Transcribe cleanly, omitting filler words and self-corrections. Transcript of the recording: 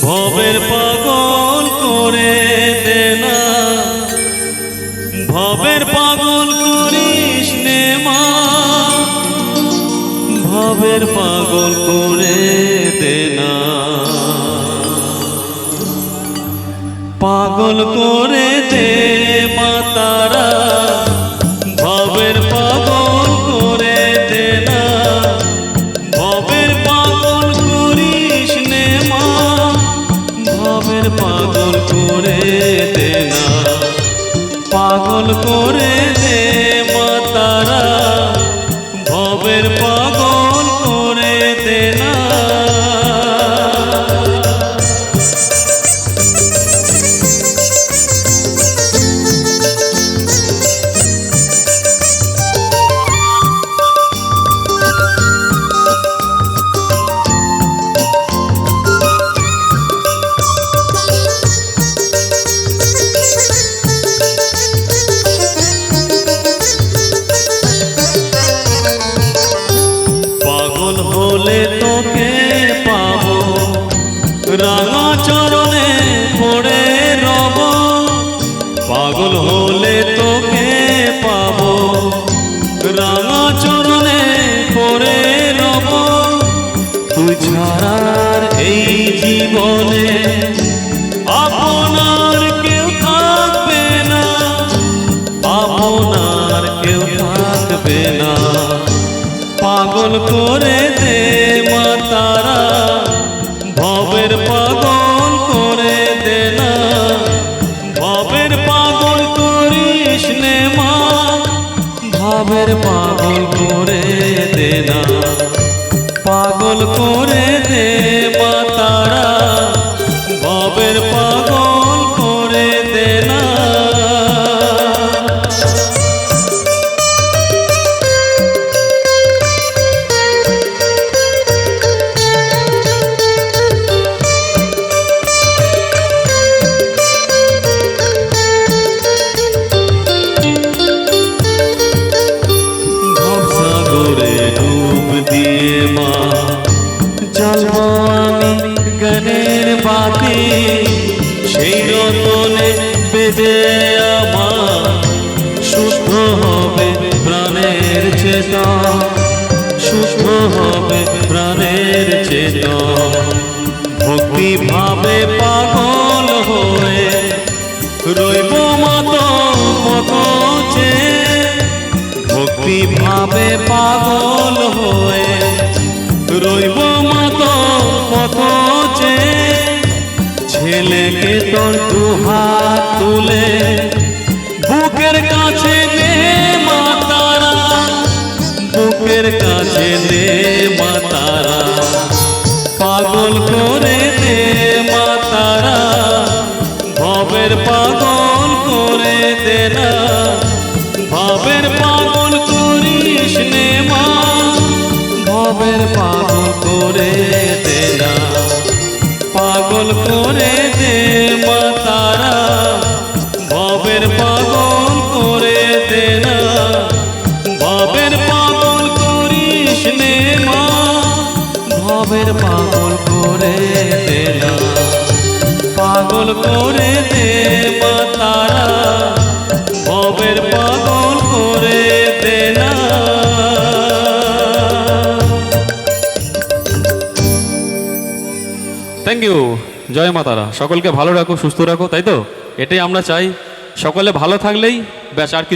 ভবের পাগল করে দে না, ভবের পাগল করিস নে মা, ভবের পাগল করে দে না, পাগল করে দে মা তারা, ভবের পাগল করে দে না, ভবের পাগল করিস নে মা, ভবের পাগল করে দে না, পাগল করে দে মা তারা, ভবের পাগল করে দে না। পাগল হলে তোকে পাবো, রাঙা চরণে পড়ে রব, পাগল হলে তোকে পাবো, রাঙা চরণে পড়ে রব, তুই ছাড়ার এই জীবনে আপনার কেউ থাকবে না, আপনার কেউ থাকবে না, পাগল করে দে মা তারা, ভবের পাগল করে দে না, ভবের পাগল করিস নে মা, ভবের পাগল করে দে না, পাগল করে দে মা তারা, ভবের পাগল করে দে না। দিয়ে মা জ্বলব আমি গানের বাতি, সেই রতনে বেজে আমার শুদ্ধ হবে প্রাণের চেতন, শুদ্ধ হবে প্রাণের চেতন, ভক্তি ভাবে পাগল হয়ে রইব মতো মতো চেয়ে, ভক্তি ভাবে পাগল হয়ে রইব মতো মতো চেয়ে, ছেলেকে তোর দু হাত তুলে বুকের কাছে নে মা তারা, বুকের কাছে নে মা তারা, পাগল করে দে মা তারা, ভবের পাগল করে দে না, ভবের পাগল করিস নে মা, ভবের পাগল করে দে না, পাগল করে দে মা তারা, ভবের পাগল করে দে না, ভবের পাগল করিস নে মা, ভবের পাগল করে দে না, পাগল করে দে মা তারা, ভবের পাগল করে দে না। Thank you. জয় মা তারা। সকলকে ভালো রাখো, সুস্থ রাখো, তাই তো? এটাই আমরা চাই। সকলে ভালো থাকলেই ব্যাস, আর কিছু